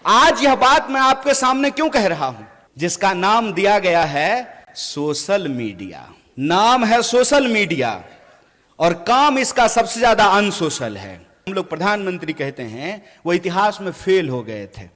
आज यह बात मैं आपके सामने क्यों कह रहा हूं, जिसका नाम दिया गया है सोशल मीडिया। नाम है सोशल मीडिया और काम इसका सबसे ज्यादा अनसोशल है। हम लोग प्रधानमंत्री कहते हैं वो इतिहास में फेल हो गए थे।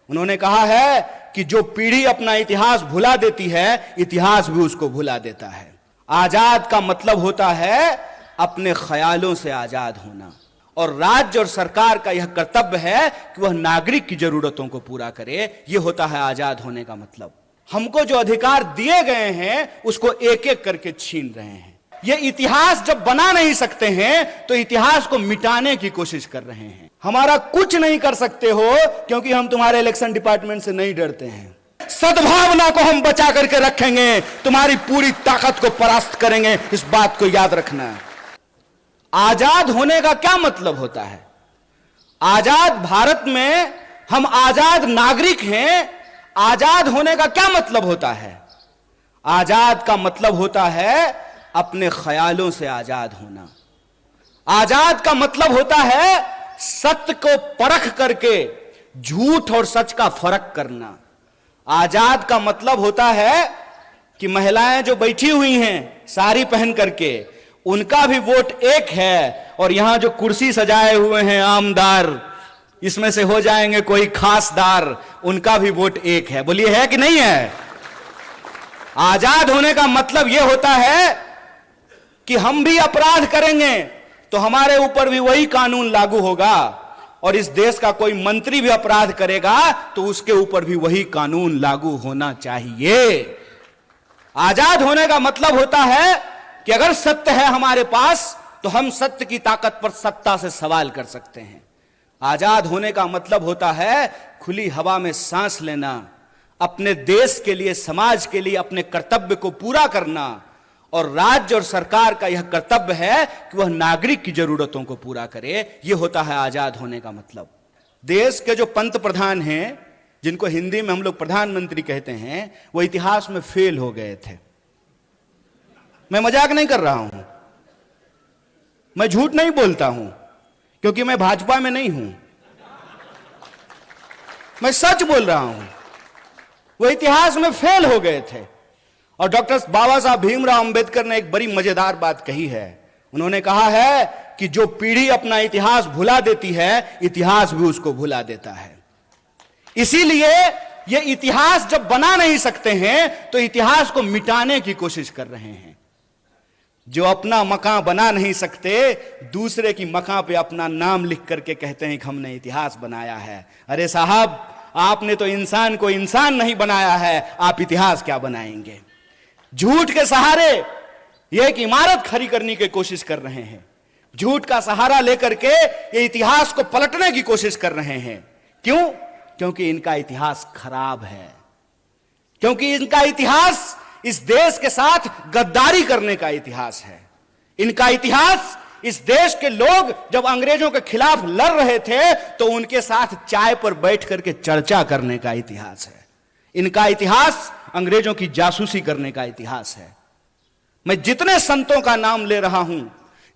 उन्होंने कहा है कि जो पीढ़ी अपना इतिहास भुला देती है, इतिहास भी उसको भुला देता है। आजाद का मतलब होता है अपने ख्यालों से आजाद होना, और राज्य और सरकार का यह कर्तव्य है कि वह नागरिक की जरूरतों को पूरा करे। यह होता है आजाद होने का मतलब। हमको जो अधिकार दिए गए हैं उसको एक एक करके छीन रहे हैं। ये इतिहास जब बना नहीं सकते हैं तो इतिहास को मिटाने की कोशिश कर रहे हैं। हमारा कुछ नहीं कर सकते हो क्योंकि हम तुम्हारे इलेक्शन डिपार्टमेंट से नहीं डरते हैं। सद्भावना को हम बचा करके रखेंगे, तुम्हारी पूरी ताकत को परास्त करेंगे, इस बात को याद रखना। आजाद होने का क्या मतलब होता है? आजाद भारत में हम आजाद नागरिक हैं। आजाद होने का क्या मतलब होता है? आजाद का मतलब होता है अपने ख्यालों से आजाद होना। आजाद का मतलब होता है सत्य को परख करके झूठ और सच का फर्क करना। आजाद का मतलब होता है कि महिलाएं जो बैठी हुई हैं साड़ी पहन करके, उनका भी वोट एक है, और यहां जो कुर्सी सजाए हुए हैं आमदार, इसमें से हो जाएंगे कोई खासदार, उनका भी वोट एक है। बोलिए है कि नहीं है? आजाद होने का मतलब यह होता है कि हम भी अपराध करेंगे तो हमारे ऊपर भी वही कानून लागू होगा, और इस देश का कोई मंत्री भी अपराध करेगा तो उसके ऊपर भी वही कानून लागू होना चाहिए। आजाद होने का मतलब होता है कि अगर सत्य है हमारे पास तो हम सत्य की ताकत पर सत्ता से सवाल कर सकते हैं। आजाद होने का मतलब होता है खुली हवा में सांस लेना, अपने देश के लिए, समाज के लिए अपने कर्तव्य को पूरा करना, और राज्य और सरकार का यह कर्तव्य है कि वह नागरिक की जरूरतों को पूरा करे। यह होता है आजाद होने का मतलब। देश के जो पंत प्रधान हैं, जिनको हिंदी में हम लोग प्रधानमंत्री कहते हैं, वो इतिहास में फेल हो गए थे। मैं मजाक नहीं कर रहा हूं, मैं झूठ नहीं बोलता हूं, क्योंकि मैं भाजपा में नहीं हूं, मैं सच बोल रहा हूं। वो इतिहास में फेल हो गए थे। और डॉक्टर बाबा साहब भीमराव अंबेडकर ने एक बड़ी मजेदार बात कही है। उन्होंने कहा है कि जो पीढ़ी अपना इतिहास भुला देती है, इतिहास भी उसको भुला देता है। इसीलिए ये इतिहास जब बना नहीं सकते हैं तो इतिहास को मिटाने की कोशिश कर रहे हैं। जो अपना मकान बना नहीं सकते, दूसरे की मकान पे अपना नाम लिख करके कहते हैं कि हमने इतिहास बनाया है। अरे साहब, आपने तो इंसान को इंसान नहीं बनाया है, आप इतिहास क्या बनाएंगे? झूठ के सहारे ये एक इमारत खड़ी करने की कोशिश कर रहे हैं। झूठ का सहारा लेकर के ये इतिहास को पलटने की कोशिश कर रहे हैं। क्यों? क्योंकि इनका इतिहास खराब है, क्योंकि इनका इतिहास इस देश के साथ गद्दारी करने का इतिहास है। इनका इतिहास इस देश के लोग जब अंग्रेजों के खिलाफ लड़ रहे थे तो उनके साथ चाय पर बैठ करके चर्चा करने का इतिहास है। इनका इतिहास अंग्रेजों की जासूसी करने का इतिहास है। मैं जितने संतों का नाम ले रहा हूं,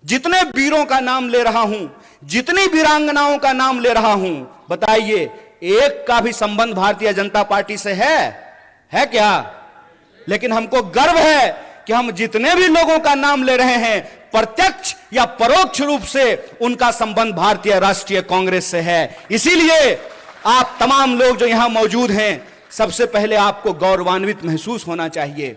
जितने वीरों का नाम ले रहा हूं, जितनी वीरांगनाओं का नाम ले रहा हूं, बताइए एक का भी संबंध भारतीय जनता पार्टी से है क्या? लेकिन हमको गर्व है कि हम जितने भी लोगों का नाम ले रहे हैं, प्रत्यक्ष या परोक्ष रूप से उनका संबंध भारतीय राष्ट्रीय कांग्रेस से है। इसीलिए आप तमाम लोग जो यहां मौजूद हैं, सबसे पहले आपको गौरवान्वित महसूस होना चाहिए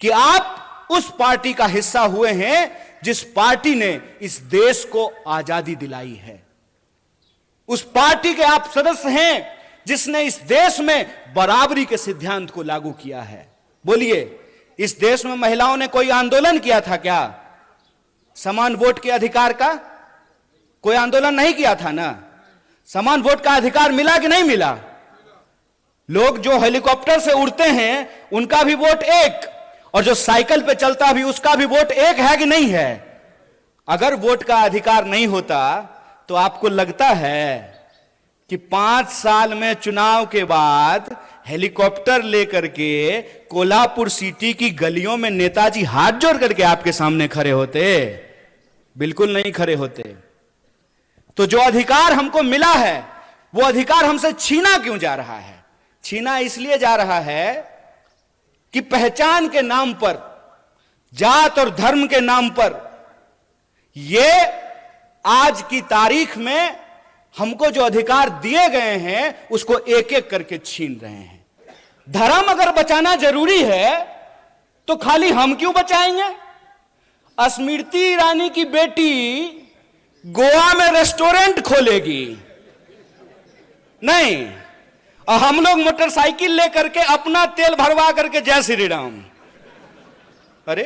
कि आप उस पार्टी का हिस्सा हुए हैं जिस पार्टी ने इस देश को आजादी दिलाई है। उस पार्टी के आप सदस्य हैं जिसने इस देश में बराबरी के सिद्धांत को लागू किया है। बोलिए, इस देश में महिलाओं ने कोई आंदोलन किया था क्या? समान वोट के अधिकार का कोई आंदोलन नहीं किया था ना? समान वोट का अधिकार मिला कि नहीं मिला? लोग जो हेलीकॉप्टर से उड़ते हैं उनका भी वोट एक, और जो साइकिल पे चलता भी उसका भी वोट एक है कि नहीं है? अगर वोट का अधिकार नहीं होता तो आपको लगता है कि 5 साल में चुनाव के बाद हेलीकॉप्टर लेकर के कोल्हापुर सिटी की गलियों में नेताजी हाथ जोड़ करके आपके सामने खड़े होते? बिल्कुल नहीं खड़े होते। तो जो अधिकार हमको मिला है वो अधिकार हमसे छीना क्यों जा रहा है? छीना इसलिए जा रहा है कि पहचान के नाम पर, जात और धर्म के नाम पर, ये आज की तारीख में हमको जो अधिकार दिए गए हैं उसको एक एक करके छीन रहे हैं। धर्म अगर बचाना जरूरी है तो खाली हम क्यों बचाएंगे? स्मृति ईरानी की बेटी गोवा में रेस्टोरेंट खोलेगी नहीं, और हम लोग मोटरसाइकिल लेकर के अपना तेल भरवा करके जय श्री राम। अरे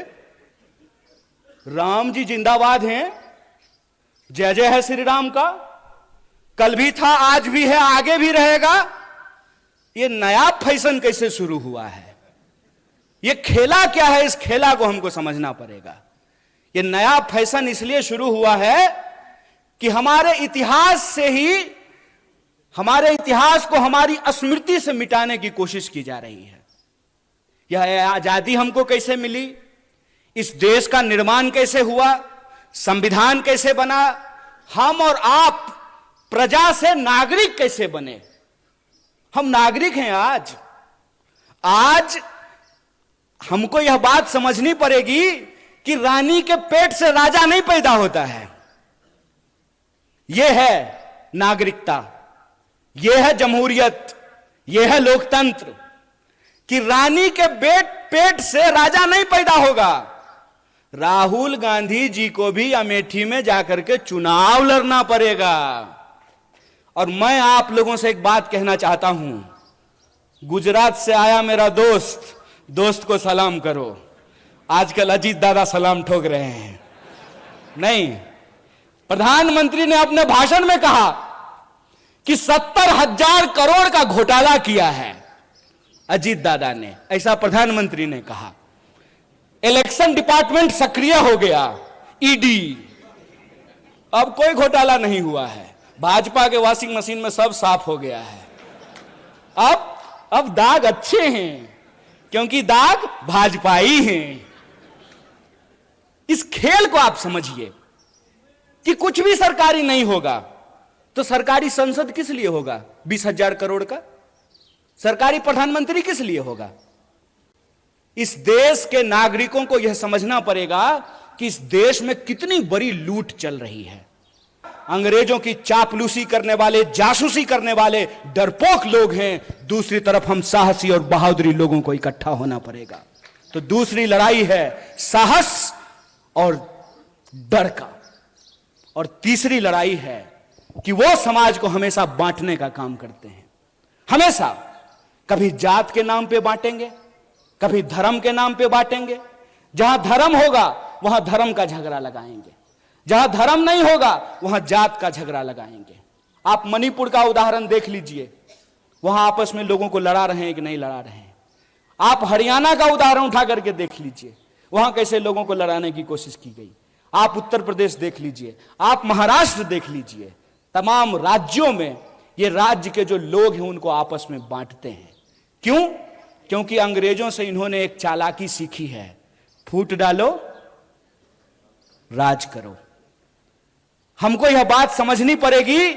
राम जी जिंदाबाद हैं, जय जय है श्री राम का। कल भी था, आज भी है, आगे भी रहेगा। ये नया फैशन कैसे शुरू हुआ है? ये खेला क्या है? इस खेला को हमको समझना पड़ेगा। ये नया फैशन इसलिए शुरू हुआ है कि हमारे इतिहास से ही, हमारे इतिहास को हमारी स्मृति से मिटाने की कोशिश की जा रही है। यह आजादी हमको कैसे मिली, इस देश का निर्माण कैसे हुआ, संविधान कैसे बना, हम और आप प्रजा से नागरिक कैसे बने? हम नागरिक हैं आज। आज हमको यह बात समझनी पड़ेगी कि रानी के पेट से राजा नहीं पैदा होता है। यह है नागरिकता, यह है जमहूरियत, यह है लोकतंत्र, कि रानी के पेट से राजा नहीं पैदा होगा। राहुल गांधी जी को भी अमेठी में जाकर के चुनाव लड़ना पड़ेगा। और मैं आप लोगों से एक बात कहना चाहता हूं, गुजरात से आया मेरा दोस्त को सलाम करो। आजकल अजीत दादा सलाम ठोक रहे हैं। नहीं, प्रधानमंत्री ने अपने भाषण में कहा कि 70,000 करोड़ का घोटाला किया है अजीत दादा ने, ऐसा प्रधानमंत्री ने कहा। इलेक्शन डिपार्टमेंट सक्रिय हो गया, ईडी। अब कोई घोटाला नहीं हुआ है, भाजपा के वॉशिंग मशीन में सब साफ हो गया है। अब दाग अच्छे हैं, क्योंकि दाग भाजपाई हैं। इस खेल को आप समझिए कि कुछ भी सरकारी नहीं होगा तो सरकारी संसद किस लिए होगा? 20,000 करोड़ का सरकारी प्रधानमंत्री किस लिए होगा? इस देश के नागरिकों को यह समझना पड़ेगा कि इस देश में कितनी बड़ी लूट चल रही है। अंग्रेजों की चापलूसी करने वाले, जासूसी करने वाले डरपोक लोग हैं। दूसरी तरफ हम साहसी और बहादुरी लोगों को इकट्ठा होना पड़ेगा। तो दूसरी लड़ाई है साहस और डर का, और तीसरी लड़ाई है कि वो समाज को हमेशा बांटने का काम करते हैं। हमेशा कभी जात के नाम पे बांटेंगे, कभी धर्म के नाम पे बांटेंगे। जहां धर्म होगा वहां धर्म का झगड़ा लगाएंगे, जहां धर्म नहीं होगा वहां जात का झगड़ा लगाएंगे। आप मणिपुर का उदाहरण देख लीजिए, वहां आपस में लोगों को लड़ा रहे हैं कि नहीं लड़ा रहे हैं। आप हरियाणा का उदाहरण उठा करके देख लीजिए, वहां कैसे लोगों को लड़ाने की कोशिश की गई। आप उत्तर प्रदेश देख लीजिए, आप महाराष्ट्र देख लीजिए। तमाम राज्यों में ये राज्य के जो लोग हैं उनको आपस में बांटते हैं। क्यों? क्योंकि अंग्रेजों से इन्होंने एक चालाकी सीखी है, फूट डालो राज करो। हमको यह बात समझनी पड़ेगी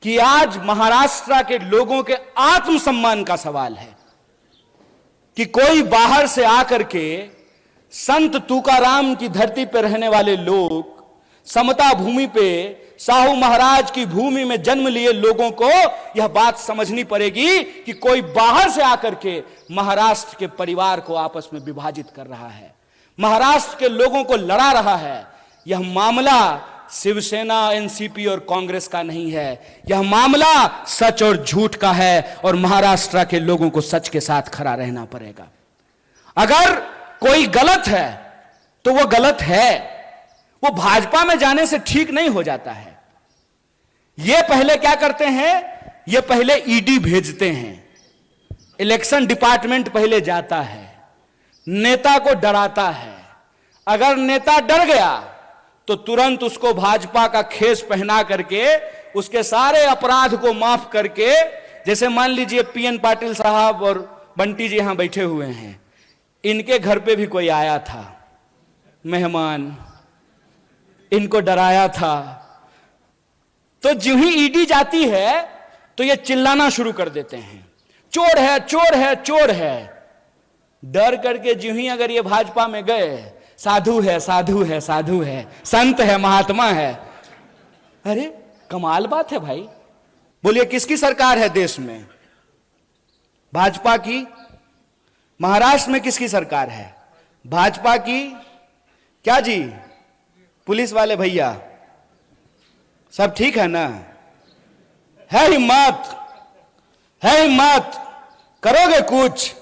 कि आज महाराष्ट्र के लोगों के आत्मसम्मान का सवाल है कि कोई बाहर से आकर के संत तुकाराम की धरती पर रहने वाले लोग, समता भूमि पे साहू महाराज की भूमि में जन्म लिए लोगों को यह बात समझनी पड़ेगी कि कोई बाहर से आकर के महाराष्ट्र के परिवार को आपस में विभाजित कर रहा है, महाराष्ट्र के लोगों को लड़ा रहा है। यह मामला शिवसेना, एनसीपी और कांग्रेस का नहीं है, यह मामला सच और झूठ का है, और महाराष्ट्र के लोगों को सच के साथ खड़ा रहना पड़ेगा। अगर कोई गलत है तो वो गलत है, वो भाजपा में जाने से ठीक नहीं हो जाता है। ये पहले क्या करते हैं? ये पहले ईडी भेजते हैं, इलेक्शन डिपार्टमेंट पहले जाता है, नेता को डराता है। अगर नेता डर गया तो तुरंत उसको भाजपा का खेस पहना करके उसके सारे अपराध को माफ करके, जैसे मान लीजिए पीएन पाटिल साहब और बंटी जी यहां बैठे हुए हैं, इनके घर पे भी कोई आया था मेहमान, इनको डराया था, तो जो ही ईडी जाती है तो ये चिल्लाना शुरू कर देते हैं, चोर है, चोर है, चोर है। डर करके जो ही अगर ये भाजपा में गए, साधु है, साधु है, साधु है, संत है, महात्मा है। अरे कमाल बात है भाई। बोलिए किसकी सरकार है देश में? भाजपा की। महाराष्ट्र में किसकी सरकार है? भाजपा की। क्या जी, पुलिस वाले भैया सब ठीक है ना? है हिम्मत, है हिम्मत, करोगे कुछ?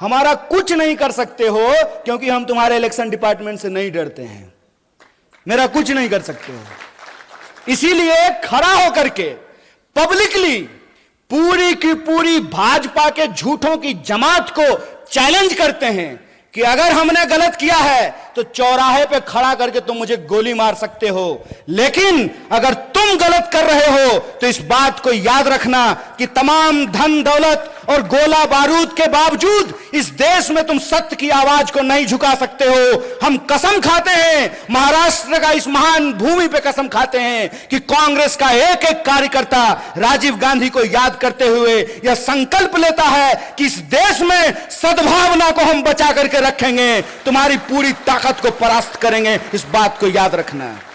हमारा कुछ नहीं कर सकते हो, क्योंकि हम तुम्हारे इलेक्शन डिपार्टमेंट से नहीं डरते हैं। मेरा कुछ नहीं कर सकते हो। इसीलिए खड़ा होकर के पब्लिकली पूरी की पूरी भाजपा के झूठों की जमात को चैलेंज करते हैं कि अगर हमने गलत किया है तो चौराहे पे खड़ा करके तुम मुझे गोली मार सकते हो, लेकिन अगर तुम गलत कर रहे हो तो इस बात को याद रखना कि तमाम धन दौलत और गोला बारूद के बावजूद इस देश में तुम सत्य की आवाज को नहीं झुका सकते हो। हम कसम खाते हैं, महाराष्ट्र का इस महान भूमि पे कसम खाते हैं कि कांग्रेस का एक एक कार्यकर्ता राजीव गांधी को याद करते हुए यह संकल्प लेता है कि इस देश में सद्भावना को हम बचा करके रखेंगे, तुम्हारी पूरी ताकत को परास्त करेंगे। इस बात को याद रखना है।